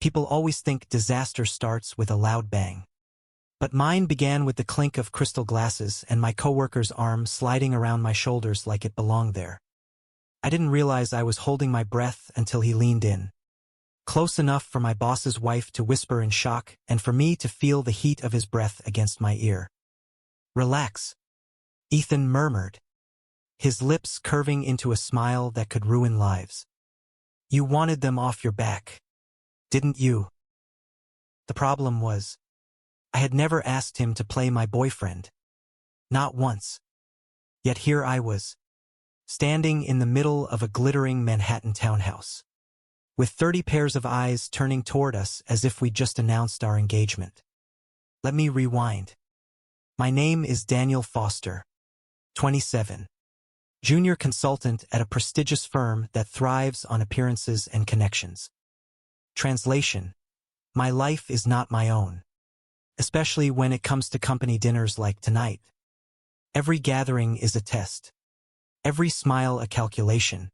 People always think disaster starts with a loud bang. But mine began with the clink of crystal glasses and my coworker's arm sliding around my shoulders like it belonged there. I didn't realize I was holding my breath until he leaned in. Close enough for my boss's wife to whisper in shock and for me to feel the heat of his breath against my ear. "Relax," Ethan murmured, his lips curving into a smile that could ruin lives. "You wanted them off your back, didn't you?" The problem was, I had never asked him to play my boyfriend. Not once. Yet here I was, standing in the middle of a glittering Manhattan townhouse, with 30 pairs of eyes turning toward us as if we just announced our engagement. Let me rewind. My name is Daniel Foster, 27, junior consultant at a prestigious firm that thrives on appearances and connections. Translation: my life is not my own, especially when it comes to company dinners like tonight. Every gathering is a test, every smile a calculation.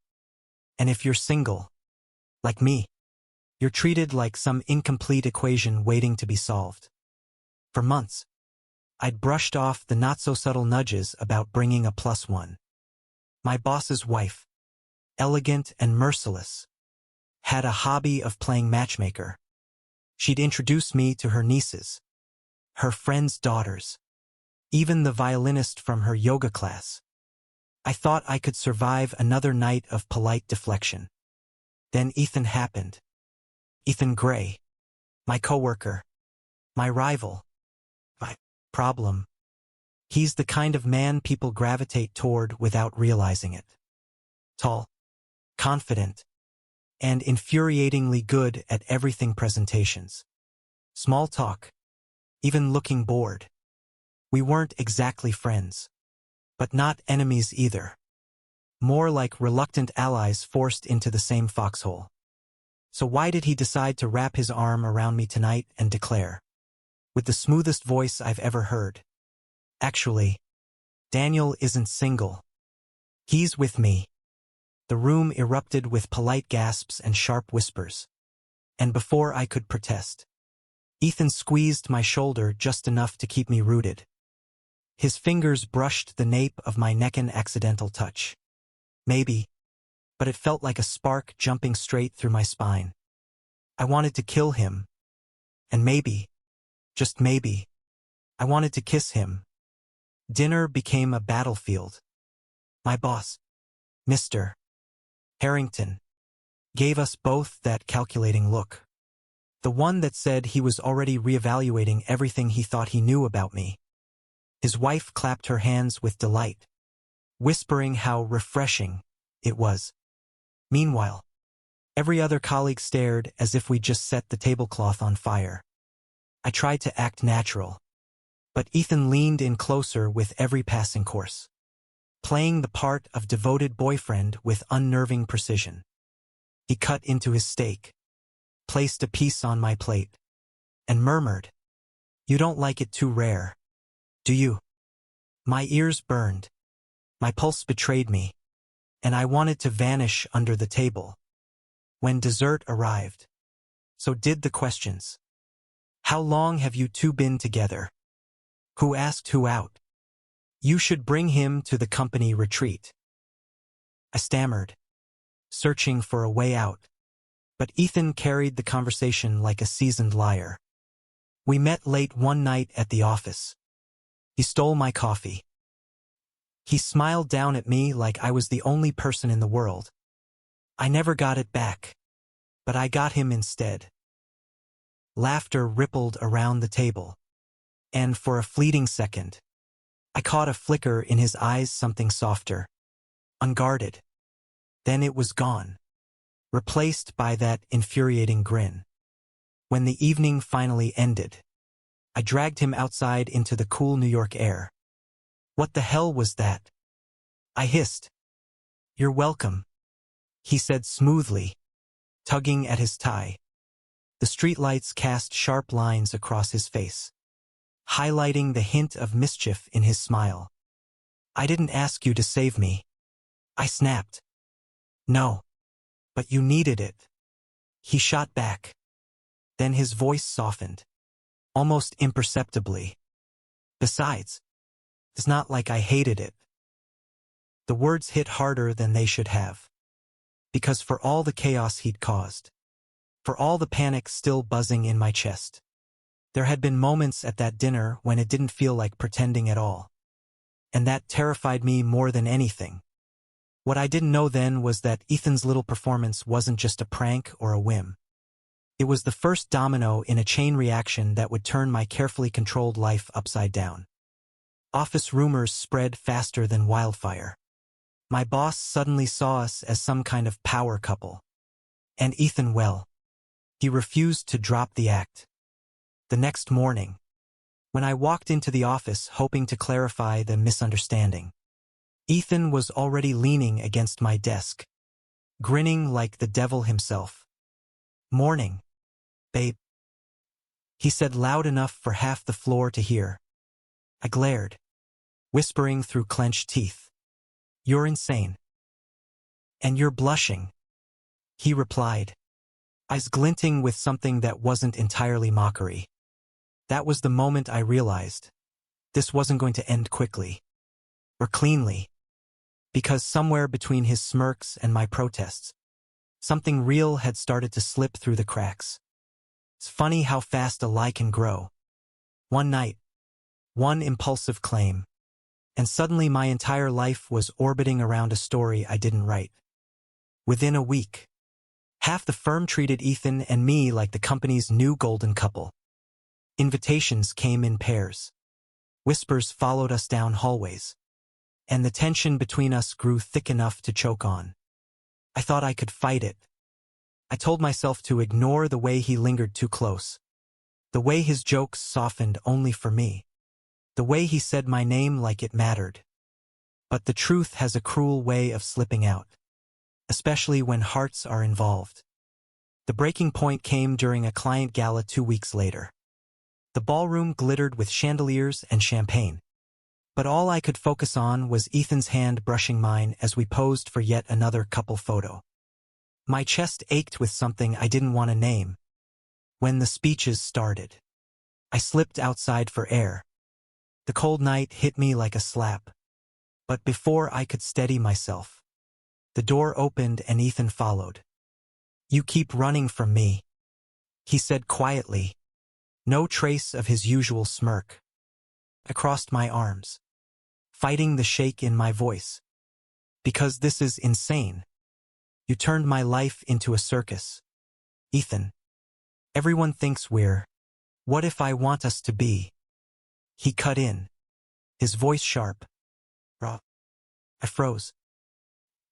And if you're single, like me, you're treated like some incomplete equation waiting to be solved. For months, I'd brushed off the not-so-subtle nudges about bringing a plus one. My boss's wife, elegant and merciless, had a hobby of playing matchmaker. She'd introduce me to her nieces, her friends' daughters, even the violinist from her yoga class. I thought I could survive another night of polite deflection. Then Ethan happened. Ethan Gray, my coworker, my rival, my problem. He's the kind of man people gravitate toward without realizing it. Tall, confident, and infuriatingly good at everything presentations. Small talk, even looking bored. We weren't exactly friends, but not enemies either. More like reluctant allies forced into the same foxhole. So why did he decide to wrap his arm around me tonight and declare, with the smoothest voice I've ever heard, "Actually, Daniel isn't single. He's with me." The room erupted with polite gasps and sharp whispers. And before I could protest, Ethan squeezed my shoulder just enough to keep me rooted. His fingers brushed the nape of my neck, an accidental touch. Maybe, but it felt like a spark jumping straight through my spine. I wanted to kill him. And maybe, just maybe, I wanted to kiss him. Dinner became a battlefield. My boss, Mr. Harrington, gave us both that calculating look. The one that said he was already reevaluating everything he thought he knew about me. His wife clapped her hands with delight, whispering how refreshing it was. Meanwhile, every other colleague stared as if we just set the tablecloth on fire. I tried to act natural, but Ethan leaned in closer with every passing course, playing the part of devoted boyfriend with unnerving precision. He cut into his steak, placed a piece on my plate, and murmured, "You don't like it too rare, do you?" My ears burned. My pulse betrayed me, and I wanted to vanish under the table. When dessert arrived, so did the questions. How long have you two been together? Who asked who out? You should bring him to the company retreat. I stammered, searching for a way out, but Ethan carried the conversation like a seasoned liar. We met late one night at the office. He stole my coffee. He smiled down at me like I was the only person in the world. I never got it back, but I got him instead. Laughter rippled around the table, and for a fleeting second, I caught a flicker in his eyes, something softer, unguarded. Then it was gone, replaced by that infuriating grin. When the evening finally ended, I dragged him outside into the cool New York air. "What the hell was that?" I hissed. "You're welcome," he said smoothly, tugging at his tie. The streetlights cast sharp lines across his face, highlighting the hint of mischief in his smile. "I didn't ask you to save me," I snapped. "No, but you needed it," he shot back. Then his voice softened, almost imperceptibly. Besides, it's not like I hated it. The words hit harder than they should have. Because for all the chaos he'd caused, for all the panic still buzzing in my chest, there had been moments at that dinner when it didn't feel like pretending at all. And that terrified me more than anything. What I didn't know then was that Ethan's little performance wasn't just a prank or a whim. It was the first domino in a chain reaction that would turn my carefully controlled life upside down. Office rumors spread faster than wildfire. My boss suddenly saw us as some kind of power couple. And Ethan, well, he refused to drop the act. The next morning, when I walked into the office hoping to clarify the misunderstanding, Ethan was already leaning against my desk, grinning like the devil himself. "Morning, babe," he said loud enough for half the floor to hear. I glared, whispering through clenched teeth. "You're insane. And you're blushing," he replied, eyes glinting with something that wasn't entirely mockery. That was the moment I realized this wasn't going to end quickly or cleanly, because somewhere between his smirks and my protests, something real had started to slip through the cracks. It's funny how fast a lie can grow. One night, one impulsive claim, and suddenly my entire life was orbiting around a story I didn't write. Within a week, half the firm treated Ethan and me like the company's new golden couple. Invitations came in pairs. Whispers followed us down hallways. And the tension between us grew thick enough to choke on. I thought I could fight it. I told myself to ignore the way he lingered too close, the way his jokes softened only for me, the way he said my name like it mattered. But the truth has a cruel way of slipping out, especially when hearts are involved. The breaking point came during a client gala 2 weeks later. The ballroom glittered with chandeliers and champagne. But all I could focus on was Ethan's hand brushing mine as we posed for yet another couple photo. My chest ached with something I didn't want to name. When the speeches started, I slipped outside for air. The cold night hit me like a slap. But before I could steady myself, the door opened and Ethan followed. "You keep running from me," he said quietly, no trace of his usual smirk. I crossed my arms, fighting the shake in my voice. "Because this is insane. You turned my life into a circus. Ethan, everyone thinks we're. What if I want us to be?" He cut in, his voice sharp. Raw. I froze.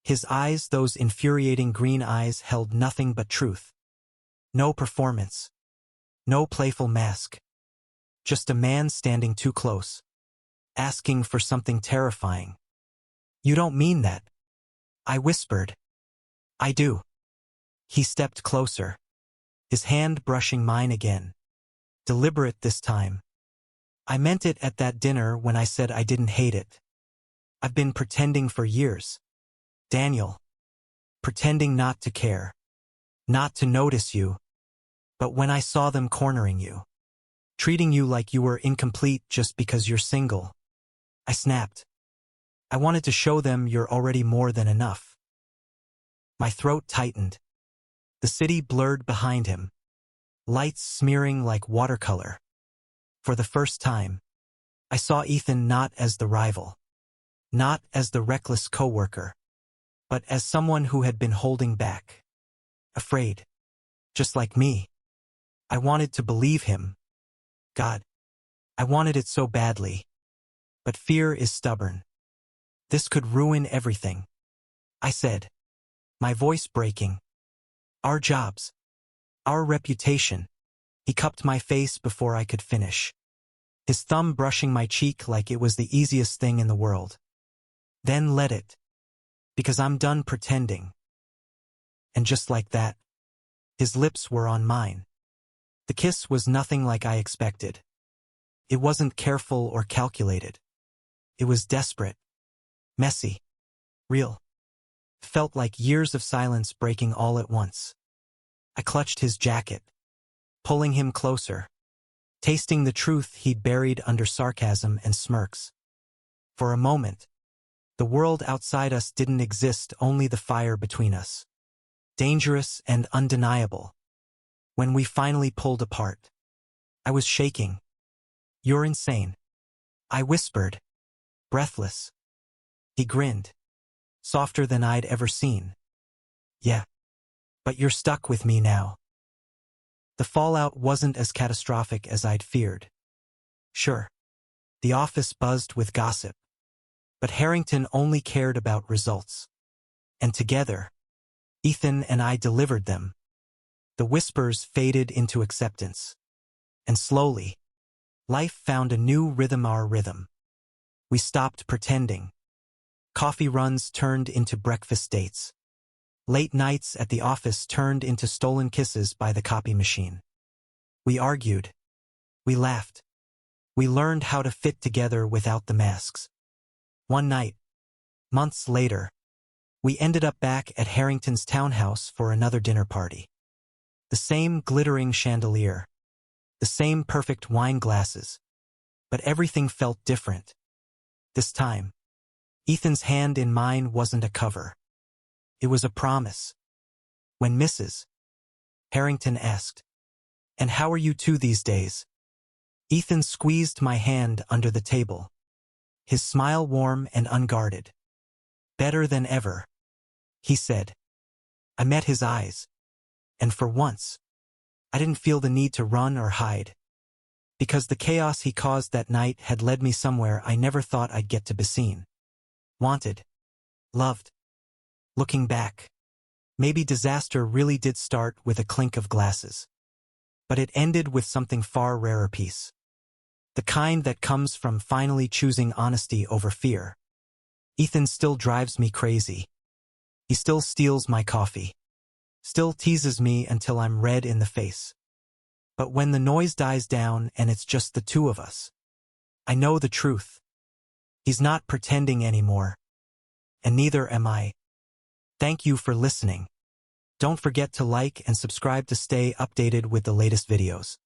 His eyes, those infuriating green eyes, held nothing but truth. No performance. No playful mask. Just a man standing too close, asking for something terrifying. "You don't mean that," I whispered. "I do." He stepped closer, his hand brushing mine again, deliberate this time. "I meant it at that dinner when I said I didn't hate it. I've been pretending for years, Daniel. Pretending not to care, not to notice you. But when I saw them cornering you, treating you like you were incomplete just because you're single, I snapped. I wanted to show them you're already more than enough." My throat tightened. The city blurred behind him, lights smearing like watercolor. For the first time, I saw Ethan not as the rival, not as the reckless coworker, but as someone who had been holding back, afraid, just like me. I wanted to believe him. God, I wanted it so badly. But fear is stubborn. "This could ruin everything," I said, my voice breaking. "Our jobs, our reputation." He cupped my face before I could finish, his thumb brushing my cheek like it was the easiest thing in the world. "Then let it. Because I'm done pretending." And just like that, his lips were on mine. The kiss was nothing like I expected. It wasn't careful or calculated. It was desperate, messy, real. It felt like years of silence breaking all at once. I clutched his jacket, pulling him closer, tasting the truth he'd buried under sarcasm and smirks. For a moment, the world outside us didn't exist, only the fire between us. Dangerous and undeniable. When we finally pulled apart, I was shaking. "You're insane," I whispered, breathless. He grinned, softer than I'd ever seen. "Yeah, but you're stuck with me now." The fallout wasn't as catastrophic as I'd feared. Sure, the office buzzed with gossip, but Harrington only cared about results. And together, Ethan and I delivered them. The whispers faded into acceptance. And slowly, life found a new rhythm, our rhythm. We stopped pretending. Coffee runs turned into breakfast dates. Late nights at the office turned into stolen kisses by the copy machine. We argued. We laughed. We learned how to fit together without the masks. One night, months later, we ended up back at Harrington's townhouse for another dinner party. The same glittering chandelier. The same perfect wine glasses. But everything felt different. This time, Ethan's hand in mine wasn't a cover. It was a promise. "When Mrs. Harrington asked, 'And how are you two these days?' Ethan squeezed my hand under the table, his smile warm and unguarded. 'Better than ever,' he said. I met his eyes, and for once, I didn't feel the need to run or hide, because the chaos he caused that night had led me somewhere I never thought I'd get to be seen. Wanted. Loved. Looking back, maybe disaster really did start with a clink of glasses. But it ended with something far rarer: peace. The kind that comes from finally choosing honesty over fear. Ethan still drives me crazy. He still steals my coffee. Still teases me until I'm red in the face. But when the noise dies down and it's just the two of us, I know the truth. He's not pretending anymore. And neither am I. Thank you for listening. Don't forget to like and subscribe to stay updated with the latest videos.